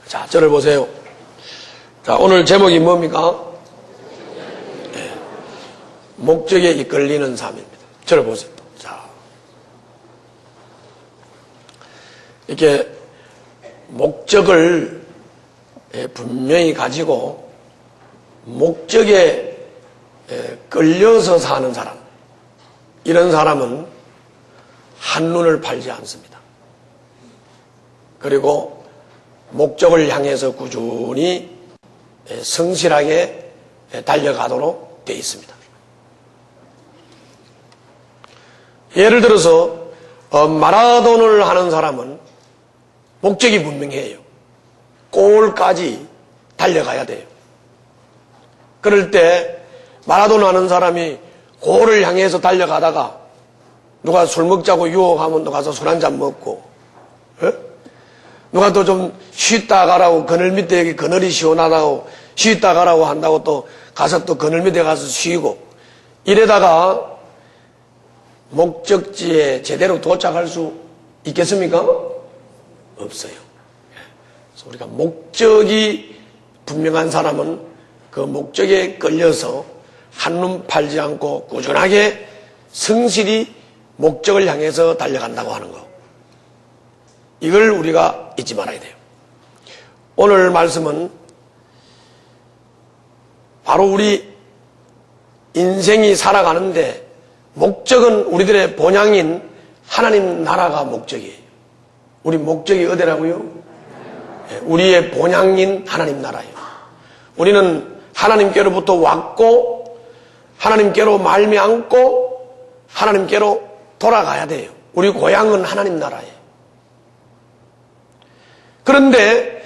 자, 저를 보세요. 자, 오늘 제목이 뭡니까? 네. 목적에 이끌리는 삶입니다. 저를 보세요. 자, 이렇게 목적을 분명히 가지고 목적에 끌려서 사는 사람, 이런 사람은 한눈을 팔지 않습니다. 그리고 목적을 향해서 꾸준히 성실하게 달려가도록 되어 있습니다. 예를 들어서 마라톤을 하는 사람은 목적이 분명해요. 골까지 달려가야 돼요. 그럴 때 마라톤 하는 사람이 골을 향해서 달려가다가 누가 술 먹자고 유혹하면 또 가서 술 한잔 먹고, 누가 또 좀 쉬다 가라고 그늘 밑에 여기 그늘이 시원하다고 쉬다 가라고 한다고 또 가서 또 그늘 밑에 가서 쉬고, 이래다가 목적지에 제대로 도착할 수 있겠습니까? 없어요. 그래서 우리가 목적이 분명한 사람은 그 목적에 끌려서 한눈 팔지 않고 꾸준하게 성실히 목적을 향해서 달려간다고 하는 거. 이걸 우리가 잊지 말아야 돼요. 오늘 말씀은 바로 우리 인생이 살아가는데 목적은 우리들의 본향인 하나님 나라가 목적이에요. 우리 목적이 어디라고요? 우리의 본향인 하나님 나라예요. 우리는 하나님께로부터 왔고 하나님께로 말미암고 하나님께로 돌아가야 돼요. 우리 고향은 하나님 나라예요. 그런데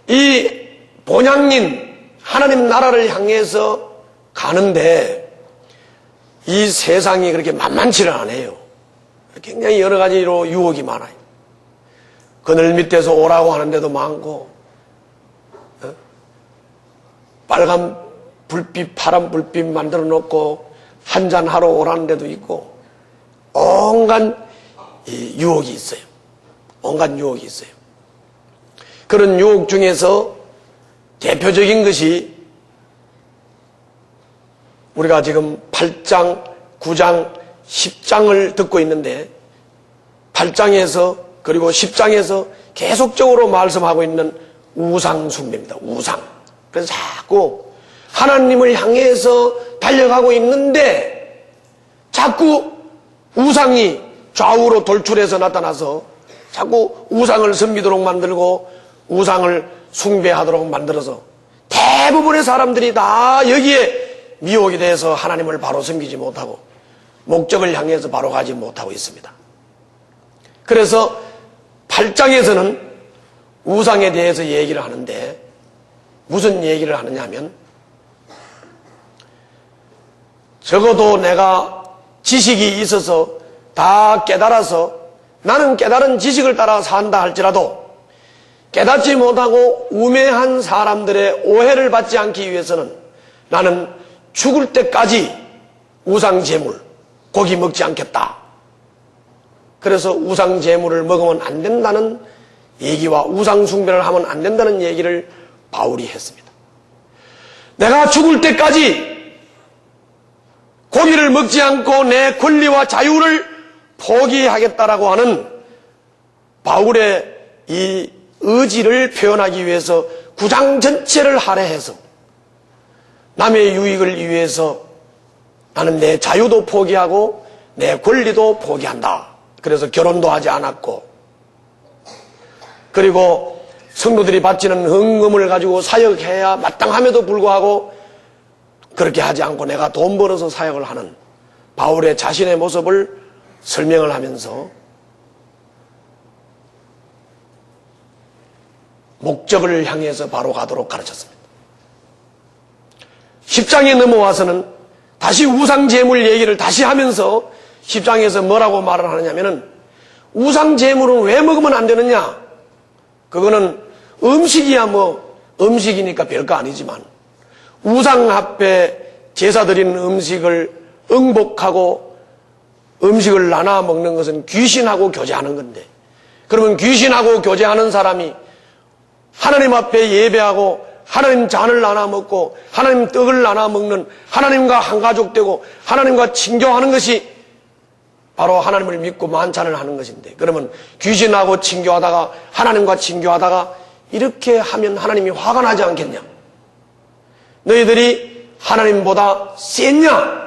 이 본향인 하나님 나라를 향해서 가는데 이 세상이 그렇게 만만치는 않아요. 굉장히 여러 가지로 유혹이 많아요. 그늘 밑에서 오라고 하는 데도 많고, 빨간 불빛, 파란 불빛 만들어 놓고 한잔하러 오라는 데도 있고, 온갖 유혹이 있어요. 온갖 유혹이 있어요. 그런 유혹 중에서 대표적인 것이 우리가 지금 8장, 9장, 10장을 듣고 있는데 8장에서 그리고 10장에서 계속적으로 말씀하고 있는 우상 숭배입니다. 우상. 그래서 자꾸 하나님을 향해서 달려가고 있는데 자꾸 우상이 좌우로 돌출해서 나타나서 자꾸 우상을 섬기도록 만들고 우상을 숭배하도록 만들어서 대부분의 사람들이 다 여기에 미혹이 돼서 하나님을 바로 섬기지 못하고 목적을 향해서 바로 가지 못하고 있습니다. 그래서 8장에서는 우상에 대해서 얘기를 하는데 무슨 얘기를 하느냐 하면 적어도 내가 지식이 있어서 다 깨달아서 나는 깨달은 지식을 따라 산다 할지라도 깨닫지 못하고 우매한 사람들의 오해를 받지 않기 위해서는 나는 죽을 때까지 우상 제물, 고기 먹지 않겠다. 그래서 우상 제물을 먹으면 안 된다는 얘기와 우상 숭배를 하면 안 된다는 얘기를 바울이 했습니다. 내가 죽을 때까지 고기를 먹지 않고 내 권리와 자유를 포기하겠다라고 하는 바울의 이 의지를 표현하기 위해서 9장 전체를 할애해서 남의 유익을 위해서 나는 내 자유도 포기하고 내 권리도 포기한다. 그래서 결혼도 하지 않았고 그리고 성도들이 바치는 헌금을 가지고 사역해야 마땅함에도 불구하고 그렇게 하지 않고 내가 돈 벌어서 사역을 하는 바울의 자신의 모습을 설명을 하면서 목적을 향해서 바로 가도록 가르쳤습니다. 10장에 넘어와서는 다시 우상제물 얘기를 다시 하면서 10장에서 뭐라고 말을 하느냐면은 우상제물은 왜 먹으면 안 되느냐? 그거는 음식이야 음식이니까 별거 아니지만 우상 앞에 제사 드리는 음식을 응복하고 음식을 나눠 먹는 것은 귀신하고 교제하는 건데 그러면 귀신하고 교제하는 사람이 하나님 앞에 예배하고 하나님 잔을 나눠 먹고 하나님 떡을 나눠 먹는, 하나님과 한 가족 되고 하나님과 친교하는 것이 바로 하나님을 믿고 만찬을 하는 것인데, 그러면 귀신하고 친교하다가 하나님과 친교하다가 이렇게 하면 하나님이 화가 나지 않겠냐? 너희들이 하나님보다 셌냐?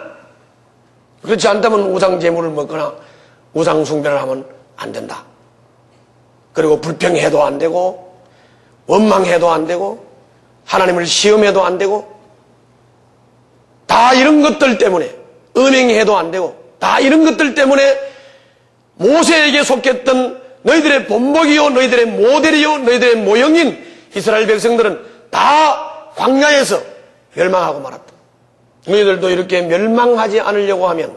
그렇지 않다면 우상 제물을 먹거나 우상 숭배를 하면 안 된다. 그리고 불평해도 안 되고 원망해도 안 되고 하나님을 시험해도 안 되고 다 이런 것들 때문에 음행해도 안 되고 다 이런 것들 때문에 모세에게 속했던 너희들의 본보기요 너희들의 모델이요 너희들의 모형인 이스라엘 백성들은 다 광야에서 멸망하고 말았다. 너희들도 이렇게 멸망하지 않으려고 하면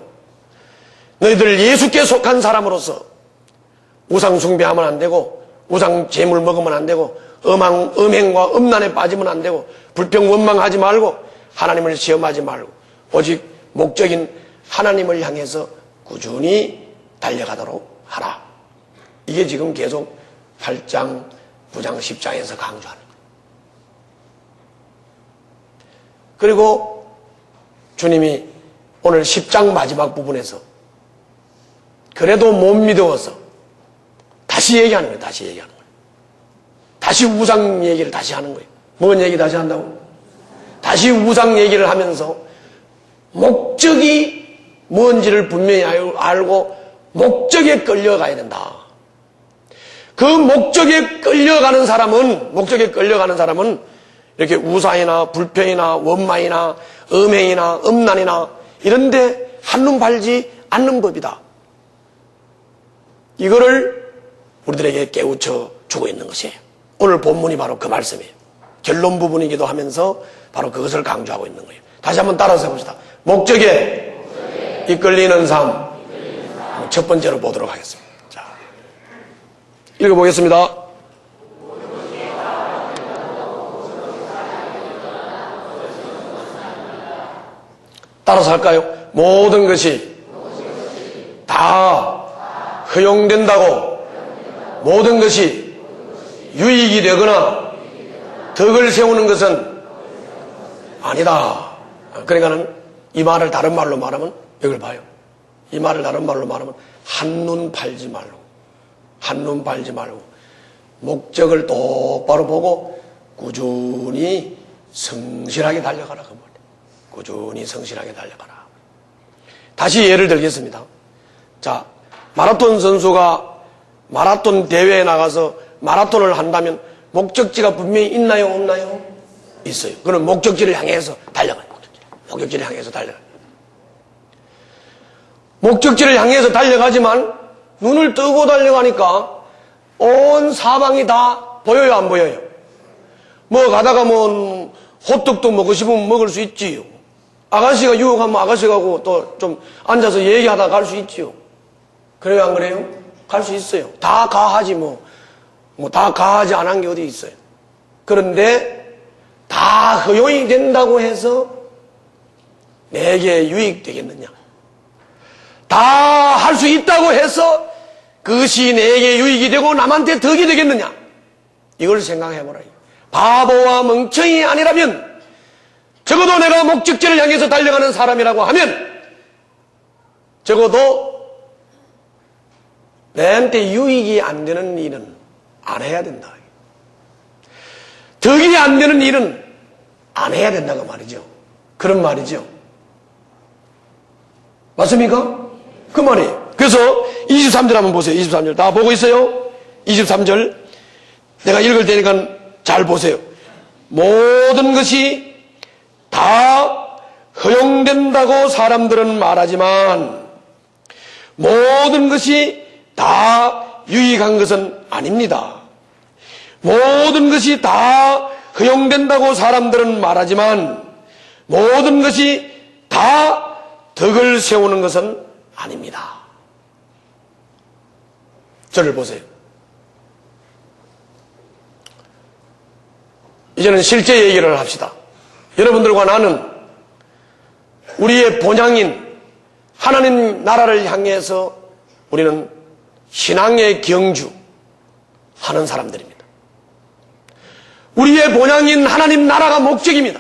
너희들 예수께 속한 사람으로서 우상 숭배하면 안 되고 우상 제물 먹으면 안 되고 음행과 음란에 빠지면 안 되고 불평 원망하지 말고 하나님을 시험하지 말고 오직 목적인 하나님을 향해서 꾸준히 달려가도록 하라. 이게 지금 계속 8장, 9장, 10장에서 강조하는 거예요. 그리고 주님이 오늘 10장 마지막 부분에서 그래도 못 믿어서 다시 얘기하는 거예요. 다시 얘기하는 거예요. 다시 우상 얘기를 다시 하는 거예요. 뭔 얘기 다시 한다고? 다시 우상 얘기를 하면서 목적이 뭔지를 분명히 알고 목적에 끌려가야 된다. 그 목적에 끌려가는 사람은 이렇게 우상이나 불평이나 원망이나 음행이나 음란이나 이런데 한눈 팔지 않는 법이다. 이거를 우리들에게 깨우쳐 주고 있는 것이에요. 오늘 본문이 바로 그 말씀이에요. 결론 부분이기도 하면서 바로 그것을 강조하고 있는 거예요. 다시 한번 따라서 해봅시다. 목적에 이끌리는 삶. 첫 번째로 보도록 하겠습니다. 자, 읽어보겠습니다. 따라서 할까요? 모든 것이 다 허용된다고 모든 것이 유익이 되거나 덕을 세우는 것은 아니다. 그러니까는 이 말을 다른 말로 말하면 이걸 봐요. 이 말을 다른 말로 말하면 한눈 팔지 말고 목적을 똑바로 보고 꾸준히 성실하게 달려가라. 그 말이에요. 꾸준히 성실하게 달려가라. 다시 예를 들겠습니다. 자, 마라톤 선수가 마라톤 대회에 나가서 마라톤을 한다면 목적지가 분명히 있나요? 없나요? 있어요. 그는 목적지를 향해서 달려가요. 목적지를 향해서 달려가요. 목적지를 향해서 달려가지만 눈을 뜨고 달려가니까 온 사방이 다 보여요? 안 보여요? 뭐 가다가 뭐 호떡도 먹고 싶으면 먹을 수 있지요. 아가씨가 유혹하면 아가씨하고 또 좀 앉아서 얘기하다 갈 수 있지요. 그래요? 안 그래요? 갈 수 있어요. 다 가하지 뭐 다 가하지 않은 게 어디 있어요. 그런데 다 허용이 된다고 해서 내게 유익되겠느냐? 다 할 수 있다고 해서 그것이 내게 유익이 되고 남한테 덕이 되겠느냐? 이걸 생각해보라. 바보와 멍청이 아니라면 적어도 내가 목적지를 향해서 달려가는 사람이라고 하면 적어도 내한테 유익이 안 되는 일은 안 해야 된다. 덕이 안 되는 일은 안 해야 된다고 말이죠. 그런 말이죠. 맞습니까? 그 말이에요. 그래서 23절 한번 보세요. 23절 다 보고 있어요? 23절 내가 읽을 테니까 잘 보세요. 모든 것이 다 허용된다고 사람들은 말하지만 모든 것이 다 유익한 것은 아닙니다. 모든 것이 다 허용된다고 사람들은 말하지만 모든 것이 다 덕을 세우는 것은 아닙니다. 저를 보세요. 이제는 실제 얘기를 합시다. 여러분들과 나는 우리의 본향인 하나님 나라를 향해서 우리는 신앙의 경주 하는 사람들입니다. 우리의 본향인 하나님 나라가 목적입니다.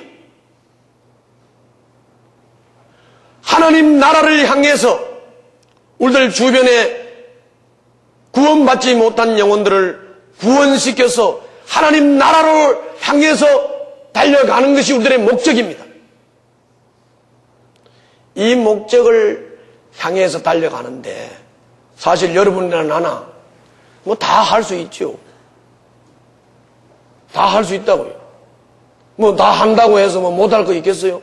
하나님 나라를 향해서 우리들 주변에 구원받지 못한 영혼들을 구원시켜서 하나님 나라로 향해서 달려가는 것이 우리들의 목적입니다. 이 목적을 향해서 달려가는데 사실 여러분이나 나나 뭐 다 할 수 있죠. 다 할 수 있다고요. 뭐 다 한다고 해서 뭐 못할 거 있겠어요?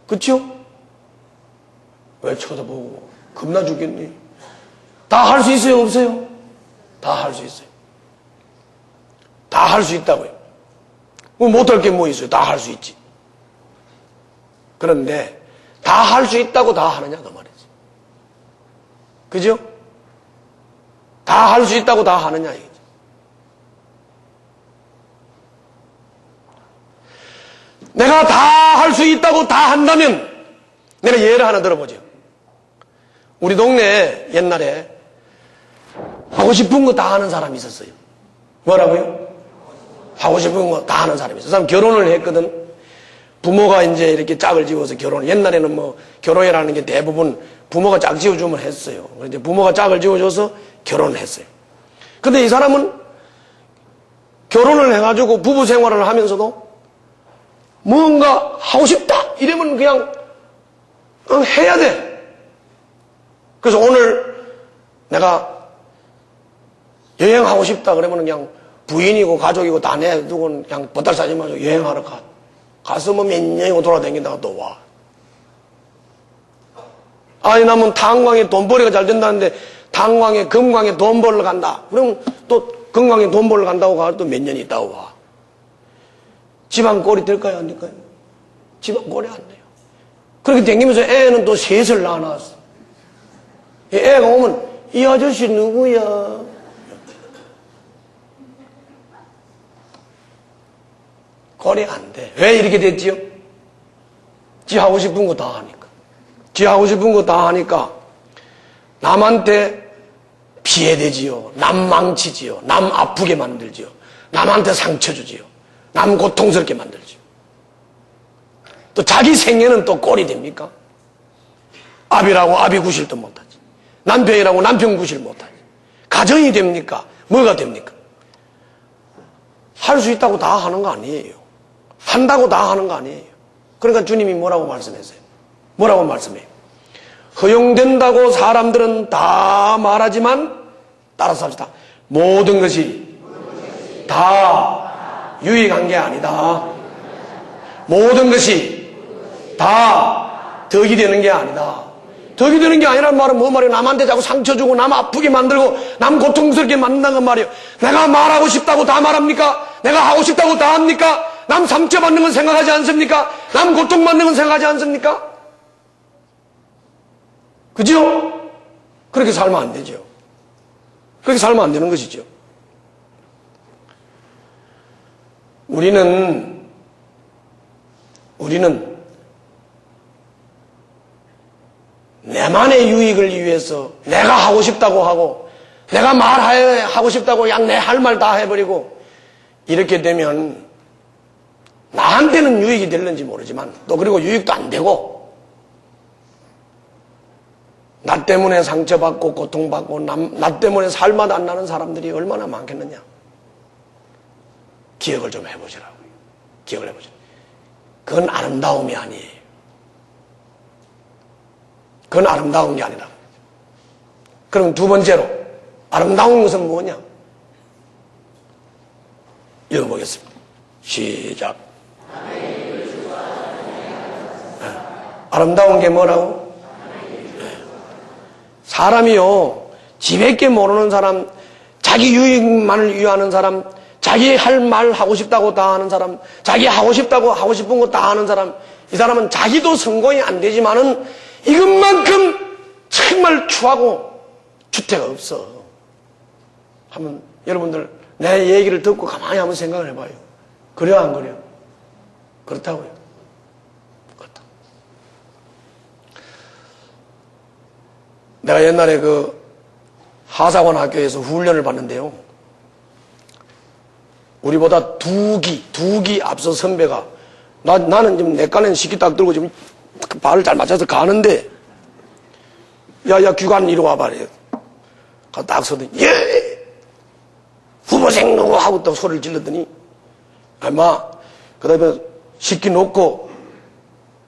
그쵸? 왜 쳐다보고 겁나 죽겠니? 다 할 수 있어요? 없어요? 다 할 수 있어요. 다 할 수 있다고요. 뭐 못할 게 뭐 있어요? 다 할 수 있지. 그런데 다 할 수 있다고 다 하느냐 그 말이지. 그죠? 다 할 수 있다고 다 하느냐 이거지. 내가 다 할 수 있다고 다 한다면 내가 예를 하나 들어보죠. 우리 동네에 옛날에 하고 싶은 거 다 하는 사람이 있었어요. 뭐라고요? 하고 싶은 거 다 하는 사람이 있어요. 그 사람 결혼을 했거든. 부모가 이제 이렇게 짝을 지어서 결혼. 옛날에는 뭐 결혼이라는 게 대부분 부모가 짝 지어주면 했어요. 이제 부모가 짝을 지어줘서 결혼을 했어요. 근데 이 사람은 결혼을 해가지고 부부 생활을 하면서도 뭔가 하고 싶다 이러면 그냥 해야 돼. 그래서 오늘 내가 여행하고 싶다 그러면 그냥 부인이고 가족이고 다 내두고 그냥 보따리 싸지마저 여행하러 가. 가서 뭐 몇 년이고 돌아다니다가 또 와. 아니 나면 탄광에 돈벌이가 잘 된다는데 탄광에 금광에 돈 벌러 간다. 그럼 또 금광에 돈 벌러 간다고 가서 또 몇 년 있다가 와. 집안 꼴이 될까요 안 될까요? 집안 꼴이 안 돼요. 그렇게 댕기면서 애는 또 셋을 낳아놨어. 애가 오면 이 아저씨 누구야? 꼴이 안 돼. 왜 이렇게 됐지요? 지 하고 싶은 거 다 하니까. 지 하고 싶은 거 다 하니까 남한테 피해되지요. 남 망치지요. 남 아프게 만들지요. 남한테 상처 주지요. 남 고통스럽게 만들지요. 또 자기 생애는 또 꼴이 됩니까? 아비라고 아비 구실도 못하지. 남편이라고 남편 구실 못하지. 가정이 됩니까? 뭐가 됩니까? 할 수 있다고 다 하는 거 아니에요. 한다고 다 하는 거 아니에요. 그러니까 주님이 뭐라고 말씀했어요? 뭐라고 말씀해요? 허용된다고 사람들은 다 말하지만 따라서 합시다. 모든 것이 다 유익한 게 아니다. 모든 것이 다 덕이 되는 게 아니다. 덕이 되는 게 아니란 말은 뭐 말이에요? 남한테 자꾸 상처 주고 남 아프게 만들고 남 고통스럽게 만든다는 말이에요. 내가 말하고 싶다고 다 말합니까? 내가 하고 싶다고 다 합니까? 남 상처받는 건 생각하지 않습니까? 남 고통받는 건 생각하지 않습니까? 그죠? 그렇게 살면 안 되죠. 그렇게 살면 안 되는 것이죠. 우리는 내만의 유익을 위해서 내가 하고 싶다고 하고 내가 말하고 싶다고 그냥 내 할 말 다 해버리고 이렇게 되면 나한테는 유익이 될는지 모르지만 또 그리고 유익도 안 되고 나 때문에 상처받고 고통받고 나 때문에 살맛 안 나는 사람들이 얼마나 많겠느냐. 기억을 좀 해보시라고요. 기억을 해보시라고. 그건 아름다움이 아니에요. 그건 아름다운 게 아니라. 그럼 두 번째로 아름다운 것은 뭐냐? 읽어보겠습니다. 시작. 아름다운 게 뭐라고? 사람이요, 지밖에 모르는 사람, 자기 유익만을 위하는 사람, 자기 할 말 하고 싶다고 다 하는 사람, 자기 하고 싶다고 하고 싶은 거 다 하는 사람, 이 사람은 자기도 성공이 안 되지만은 이것만큼 정말 추하고 주태가 없어. 한번 여러분들 내 얘기를 듣고 가만히 한번 생각을 해봐요. 그래요, 안 그래요? 그렇다고요. 그렇다. 내가 옛날에 그 하사관 학교에서 훈련을 받는데요. 우리보다 두 기 앞서 선배가, 나는 지금 내 깐에는 식기 딱 들고 지금 발을 잘 맞춰서 가는데, 야, 규관 이리 와봐. 딱 서더니, 예! 후보생 누구 하고 또 소리를 질렀더니, 아마, 그 다음에 식기 놓고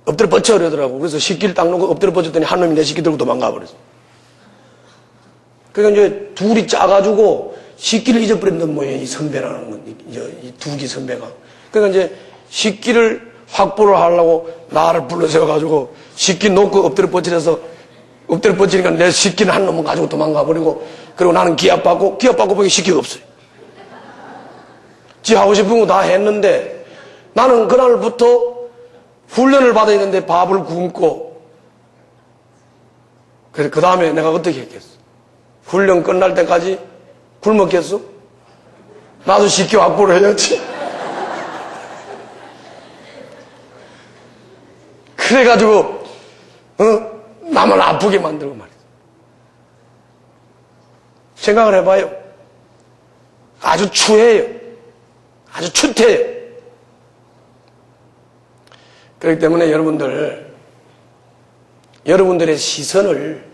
엎드려 뻗쳐 그러더라고. 그래서 식기를 딱 놓고 엎드려 뻗쳤더니 한 놈이 내 식기 들고 도망가 버렸어. 그러니까 이제 둘이 짜가지고 식기를 잊어버렸던 모양이 이 선배라는 건, 이 두기 선배가. 그러니까 이제 식기를 확보를 하려고 나를 불러 세워가지고 식기 놓고 엎드려 뻗치려서 엎드려 뻗치니까 내 식기는 한 놈은 가지고 도망가 버리고, 그리고 나는 기합받고 보니 식기가 없어요. 지 하고 싶은 거 다 했는데, 나는 그날부터 훈련을 받아야 되는데 밥을 굶고, 그래서 그 다음에 내가 어떻게 했겠어? 훈련 끝날 때까지 굶었겠어? 나도 식기 확보를 해야지. 그래가지고, 남을 아프게 만들고 말이야. 생각을 해봐요. 아주 추해요. 아주 추태요. 그렇기 때문에 여러분들의 시선을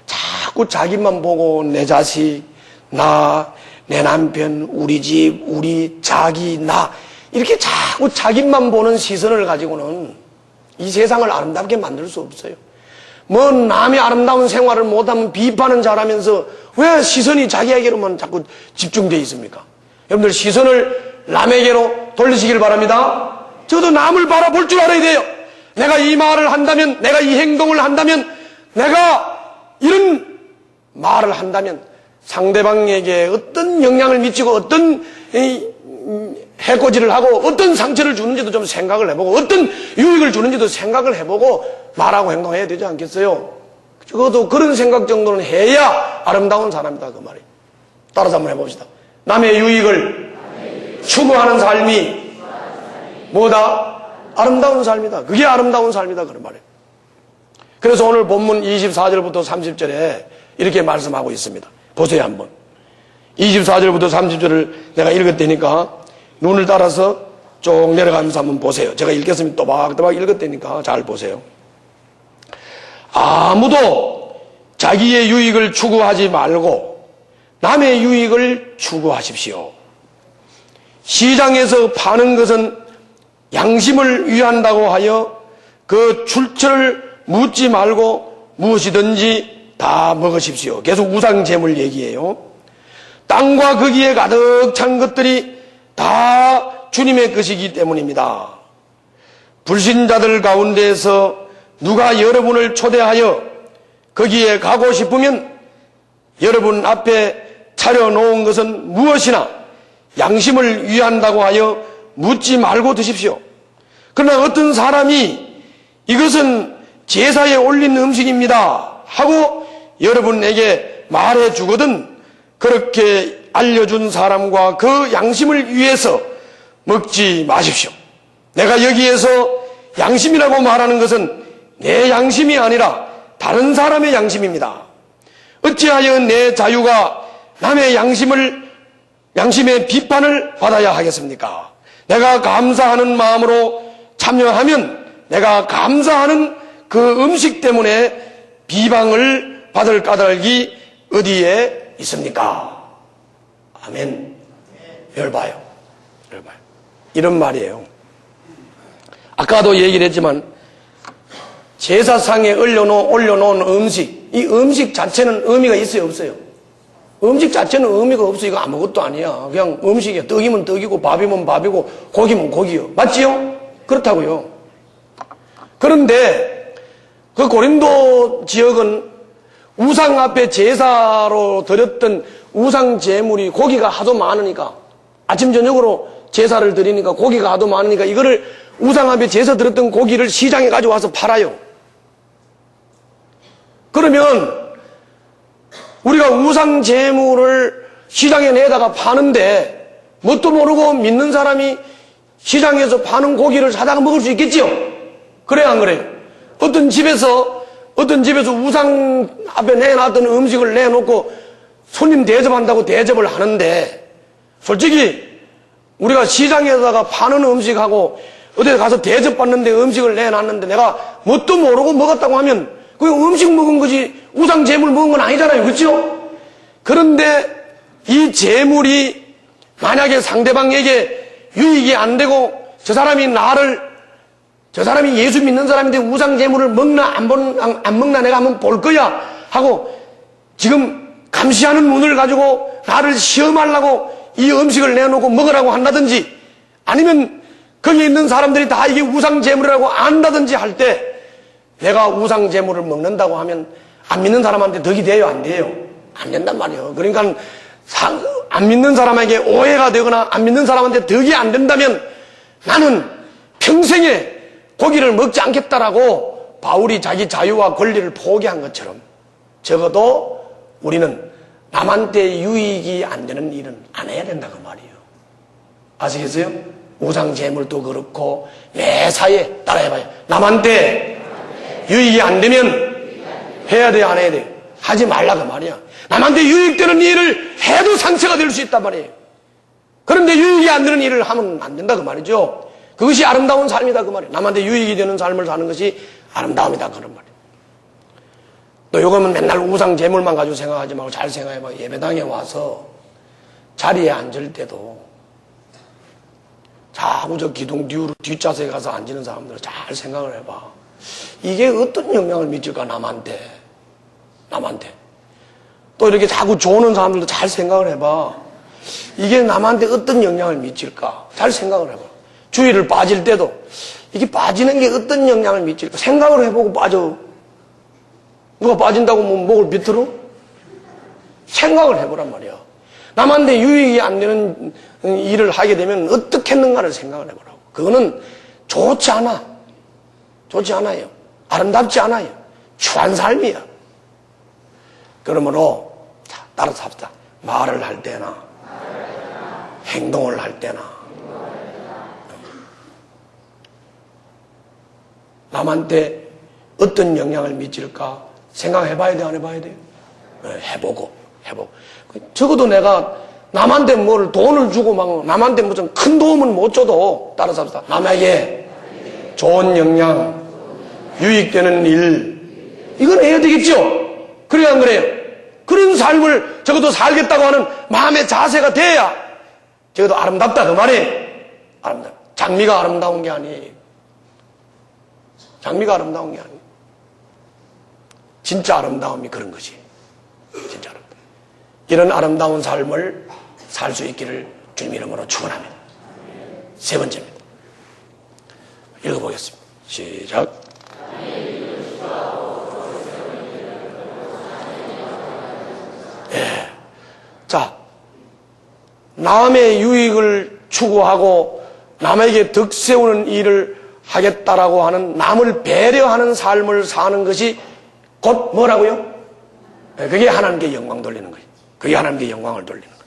자꾸 자기만 보고 내 자식, 나, 내 남편, 우리 집, 우리, 자기, 나 이렇게 자꾸 자기만 보는 시선을 가지고는 이 세상을 아름답게 만들 수 없어요. 뭐 남이 아름다운 생활을 못하면 비판은 잘하면서 왜 시선이 자기에게로만 자꾸 집중되어 있습니까? 여러분들 시선을 남에게로 돌리시길 바랍니다. 저도 남을 바라볼 줄 알아야 돼요. 내가 이 말을 한다면, 내가 이 행동을 한다면, 내가 이런 말을 한다면 상대방에게 어떤 영향을 미치고 어떤 해코지를 하고 어떤 상처를 주는지도 좀 생각을 해보고 어떤 유익을 주는지도 생각을 해보고 말하고 행동해야 되지 않겠어요? 적어도 그런 생각 정도는 해야 아름다운 사람이다 그 말이에요. 따라서 한번 해봅시다. 남의 유익을 추구하는 삶이 뭐다? 아름다운 삶이다. 그게 아름다운 삶이다 그런 말이에요. 그래서 오늘 본문 24절부터 30절에 이렇게 말씀하고 있습니다. 보세요 한번. 24절부터 30절을 내가 읽을 테니까 눈을 따라서 쭉 내려가면서 한번 보세요. 제가 읽겠으면 또박또박 읽을 테니까 잘 보세요. 아무도 자기의 유익을 추구하지 말고 남의 유익을 추구하십시오. 시장에서 파는 것은 양심을 위한다고 하여 그 출처를 묻지 말고 무엇이든지 다 먹으십시오. 계속 우상 제물 얘기예요. 땅과 거기에 가득 찬 것들이 다 주님의 것이기 때문입니다. 불신자들 가운데에서 누가 여러분을 초대하여 거기에 가고 싶으면 여러분 앞에 차려놓은 것은 무엇이나 양심을 위한다고 하여 묻지 말고 드십시오. 그러나 어떤 사람이 이것은 제사에 올린 음식입니다 하고 여러분에게 말해주거든 그렇게 알려준 사람과 그 양심을 위해서 먹지 마십시오. 내가 여기에서 양심이라고 말하는 것은 내 양심이 아니라 다른 사람의 양심입니다. 어찌하여 내 자유가 남의 양심의 비판을 받아야 하겠습니까? 내가 감사하는 마음으로 참여하면 내가 감사하는 그 음식 때문에 비방을 받을 까닭이 어디에 있습니까? 아멘. 열봐요. 이런 말이에요. 아까도 얘기를 했지만 제사상에 올려놓은 음식, 이 음식 자체는 의미가 있어요, 없어요? 음식 자체는 의미가 없어. 이거 아무것도 아니야. 그냥 음식이야. 떡이면 떡이고 밥이면 밥이고 고기면 고기요. 맞지요? 그렇다고요. 그런데 그 고린도 지역은 우상 앞에 제사로 드렸던 우상 제물이 고기가 하도 많으니까 아침 저녁으로 제사를 드리니까 고기가 하도 많으니까 이거를 우상 앞에 제사 드렸던 고기를 시장에 가져와서 팔아요. 그러면 우리가 우상 제물을 시장에 내다가 파는데 뭣도 모르고 믿는 사람이 시장에서 파는 고기를 사다가 먹을 수 있겠지요? 그래요, 안 그래요? 어떤 집에서 우상 앞에 내놨던 음식을 내놓고 손님 대접한다고 대접을 하는데 솔직히 우리가 시장에다가 파는 음식하고 어디 가서 대접받는데 음식을 내놨는데 내가 뭣도 모르고 먹었다고 하면 그 음식 먹은 거지 우상 제물 먹은 건 아니잖아요. 그렇죠? 그런데 이 제물이 만약에 상대방에게 유익이 안 되고 저 사람이 예수 믿는 사람인데 우상 제물을 먹나 안 먹나 내가 한번 볼 거야 하고 지금 감시하는 눈을 가지고 나를 시험하려고 이 음식을 내놓고 먹으라고 한다든지 아니면 거기 있는 사람들이 다 이게 우상 제물이라고 안다든지 할 때 내가 우상 제물을 먹는다고 하면 안 믿는 사람한테 덕이 돼요? 안 돼요? 안 된단 말이에요. 그러니까 안 믿는 사람에게 오해가 되거나 안 믿는 사람한테 덕이 안 된다면 나는 평생에 고기를 먹지 않겠다라고 바울이 자기 자유와 권리를 포기한 것처럼 적어도 우리는 남한테 유익이 안 되는 일은 안 해야 된다 그 말이에요. 아시겠어요? 우상 제물도 그렇고 매사에 따라해봐요. 남한테 유익이 안 되면 해야 돼, 안 해야 돼? 하지 말라 그 말이야. 남한테 유익되는 일을 해도 상처가 될 수 있단 말이에요. 그런데 유익이 안 되는 일을 하면 안 된다 그 말이죠. 그것이 아름다운 삶이다 그 말이에요. 남한테 유익이 되는 삶을 사는 것이 아름다움이다 그런 말이에요. 또 요거는 맨날 우상 제물만 가지고 생각하지 말고 잘 생각해봐. 예배당에 와서 자리에 앉을 때도 자꾸 저 기둥 뒷좌석에 가서 앉는 사람들 잘 생각을 해봐. 이게 어떤 영향을 미칠까 남한테. 또 이렇게 자꾸 조는 사람들도 잘 생각을 해봐. 이게 남한테 어떤 영향을 미칠까 잘 생각을 해봐. 주의를 빠질 때도 이게 빠지는 게 어떤 영향을 미칠까 생각을 해보고 빠져. 누가 빠진다고 뭐 목을 비틀어? 생각을 해보란 말이야. 남한테 유익이 안 되는 일을 하게 되면 어떻게 했는가를 생각을 해보라고. 그거는 좋지 않아요. 아름답지 않아요. 추한 삶이야. 그러므로 따라서 합시다. 말을 할 때나 행동을 할 때나 남한테 어떤 영향을 미칠까 생각해봐야 돼, 안 해봐야 돼? 해보고. 적어도 내가 남한테 돈을 주고 막 남한테 무슨 큰 도움은 못 줘도 따라서 합시다. 남에게 좋은 영향, 유익되는 일, 이건 해야 되겠죠? 그래야 안 그래요? 그런 삶을 적어도 살겠다고 하는 마음의 자세가 돼야 적어도 아름답다, 그 말이에요. 장미가 아름다운 게 아니에요. 진짜 아름다움이 그런 거지. 진짜 아름다움. 이런 아름다운 삶을 살 수 있기를 주님 이름으로 축원합니다. 세 번째입니다. 읽어보겠습니다. 시작. 자, 남의 유익을 추구하고 남에게 덕 세우는 일을 하겠다라고 하는 남을 배려하는 삶을 사는 것이 곧 뭐라고요? 그게 하나님께 영광 돌리는 거예요. 그게 하나님께 영광을 돌리는 거예요.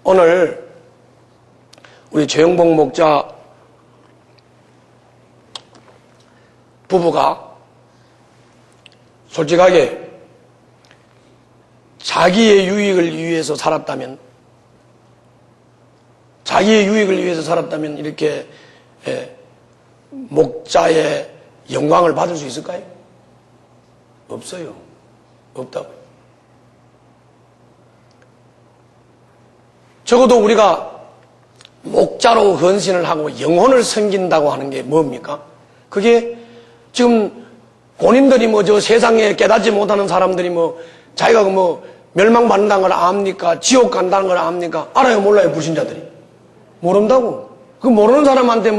오늘 우리 최영복 목자 부부가 솔직하게 자기의 유익을 위해서 살았다면 이렇게 목자의 영광을 받을 수 있을까요? 없어요. 없다고요. 적어도 우리가 목자로 헌신을 하고 영혼을 섬긴다고 하는 게 뭡니까? 그게 지금 본인들이 저 세상에 깨닫지 못하는 사람들이 자기가 멸망받는다는 걸 압니까? 지옥 간다는 걸 압니까? 알아요, 몰라요, 불신자들이? 모른다고. 그 모르는 사람한테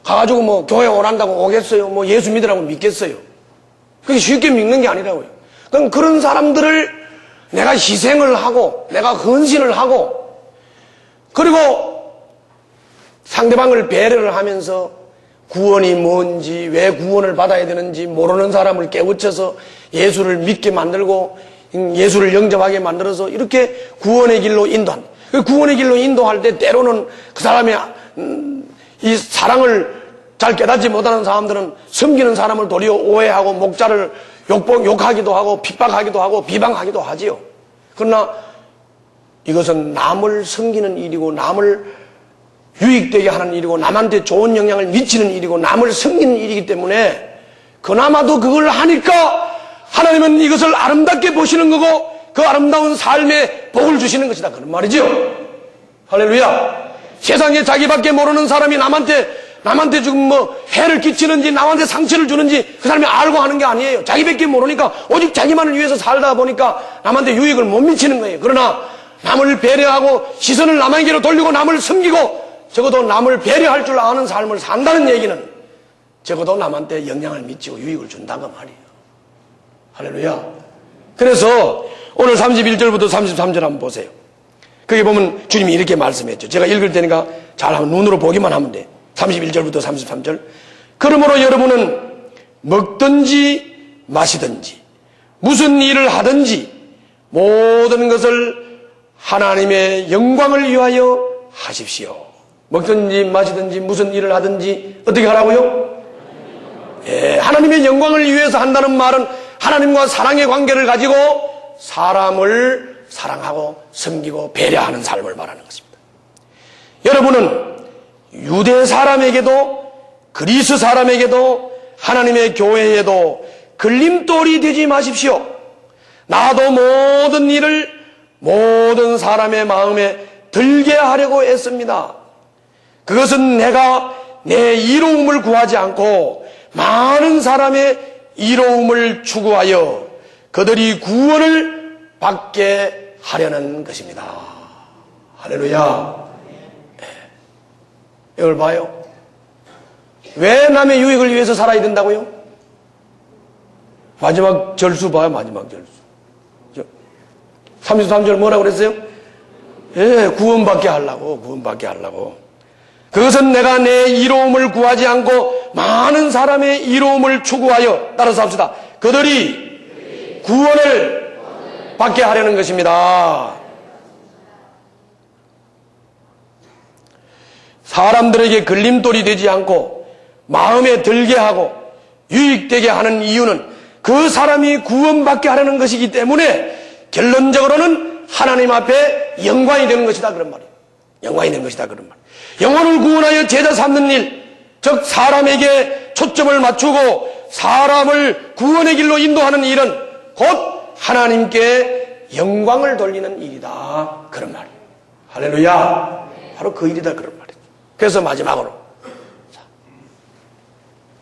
가가지고 교회 오란다고 오겠어요? 예수 믿으라고 믿겠어요? 그게 쉽게 믿는 게 아니라고요. 그럼 그런 사람들을 내가 희생을 하고, 내가 헌신을 하고, 그리고 상대방을 배려를 하면서 구원이 뭔지, 왜 구원을 받아야 되는지 모르는 사람을 깨우쳐서 예수를 믿게 만들고 예수를 영접하게 만들어서 이렇게 구원의 길로 인도한다. 구원의 길로 인도할 때 때로는 그 사람이 이 사랑을 잘 깨닫지 못하는 사람들은 섬기는 사람을 도리어 오해하고 목자를 욕하기도 하고 핍박하기도 하고 비방하기도 하지요. 그러나 이것은 남을 섬기는 일이고 남을 유익되게 하는 일이고 남한테 좋은 영향을 미치는 일이고 남을 섬기는 일이기 때문에 그나마도 그걸 하니까 하나님은 이것을 아름답게 보시는 거고 그 아름다운 삶에 복을 주시는 것이다 그런 말이죠. 할렐루야. 세상에 자기밖에 모르는 사람이 남한테 지금 뭐 해를 끼치는지 남한테 상처를 주는지 그 사람이 알고 하는 게 아니에요. 자기밖에 모르니까 오직 자기만을 위해서 살다 보니까 남한테 유익을 못 미치는 거예요. 그러나 남을 배려하고 시선을 남에게로 돌리고 남을 섬기고 적어도 남을 배려할 줄 아는 삶을 산다는 얘기는 적어도 남한테 영향을 미치고 유익을 준다는 말이에요. 할렐루야. 그래서 오늘 31절부터 33절 한번 보세요. 거기 보면 주님이 이렇게 말씀했죠. 제가 읽을 테니까 잘 한번 눈으로 보기만 하면 돼. 31절부터 33절. 그러므로 여러분은 먹든지 마시든지 무슨 일을 하든지 모든 것을 하나님의 영광을 위하여 하십시오. 먹든지 마시든지 무슨 일을 하든지 어떻게 하라고요? 하나님의 영광을 위해서 한다는 말은 하나님과 사랑의 관계를 가지고 사람을 사랑하고 섬기고 배려하는 삶을 말하는 것입니다. 여러분은 유대 사람에게도 그리스 사람에게도 하나님의 교회에도 걸림돌이 되지 마십시오. 나도 모든 일을 모든 사람의 마음에 들게 하려고 애씁니다. 그것은 내가 내 이로움을 구하지 않고 많은 사람의 이로움을 추구하여 그들이 구원을 받게 하려는 것입니다. 할렐루야. 이걸 봐요. 왜 남의 유익을 위해서 살아야 된다고요? 마지막 절수 봐요. 마지막 절수 33절 뭐라고 그랬어요? 구원받게 하려고. 그것은 내가 내 이로움을 구하지 않고 많은 사람의 이로움을 추구하여, 따라서 합시다. 그들이 구원을 받게 하려는 것입니다. 사람들에게 걸림돌이 되지 않고 마음에 들게 하고 유익되게 하는 이유는 그 사람이 구원받게 하려는 것이기 때문에 결론적으로는 하나님 앞에 영광이 되는 것이다 그런 말이에요. 영광이 되는 것이다 그런 말이에요. 영혼을 구원하여 제자 삼는 일, 즉 사람에게 초점을 맞추고 사람을 구원의 길로 인도하는 일은 곧 하나님께 영광을 돌리는 일이다 그런 말이에요. 할렐루야. 바로 그 일이다 그런 말이에요. 그래서 마지막으로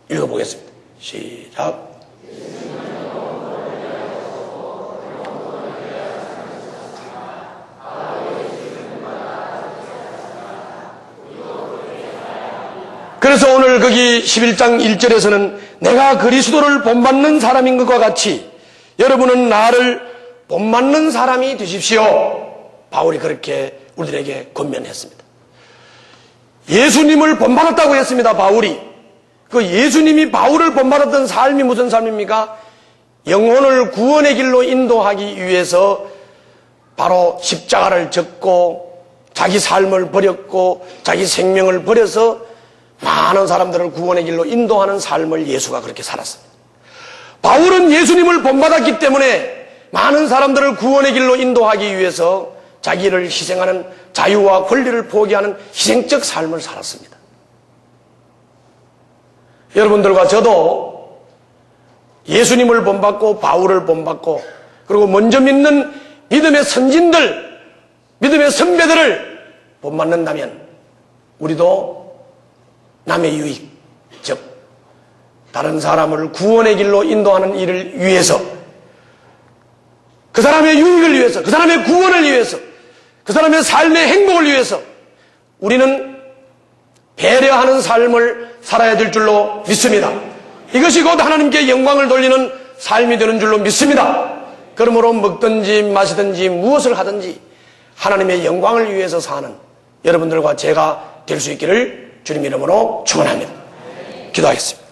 읽어보겠습니다. 시작. 그래서 오늘 거기 11장 1절에서는 내가 그리스도를 본받는 사람인 것과 같이 여러분은 나를 본받는 사람이 되십시오. 바울이 그렇게 우리들에게 권면했습니다. 예수님을 본받았다고 했습니다. 바울이. 그 예수님이 바울을 본받았던 삶이 무슨 삶입니까? 영혼을 구원의 길로 인도하기 위해서 바로 십자가를 졌고 자기 삶을 버렸고 자기 생명을 버려서 많은 사람들을 구원의 길로 인도하는 삶을 예수가 그렇게 살았습니다. 바울은 예수님을 본받았기 때문에 많은 사람들을 구원의 길로 인도하기 위해서 자기를 희생하는 자유와 권리를 포기하는 희생적 삶을 살았습니다. 여러분들과 저도 예수님을 본받고 바울을 본받고 그리고 먼저 믿는 믿음의 선진들, 믿음의 선배들을 본받는다면 우리도 남의 유익, 즉 다른 사람을 구원의 길로 인도하는 일을 위해서 그 사람의 유익을 위해서 그 사람의 구원을 위해서 그 사람의 삶의 행복을 위해서 우리는 배려하는 삶을 살아야 될 줄로 믿습니다. 이것이 곧 하나님께 영광을 돌리는 삶이 되는 줄로 믿습니다. 그러므로 먹든지 마시든지 무엇을 하든지 하나님의 영광을 위해서 사는 여러분들과 제가 될 수 있기를 주님 이름으로 축원합니다. 기도하겠습니다.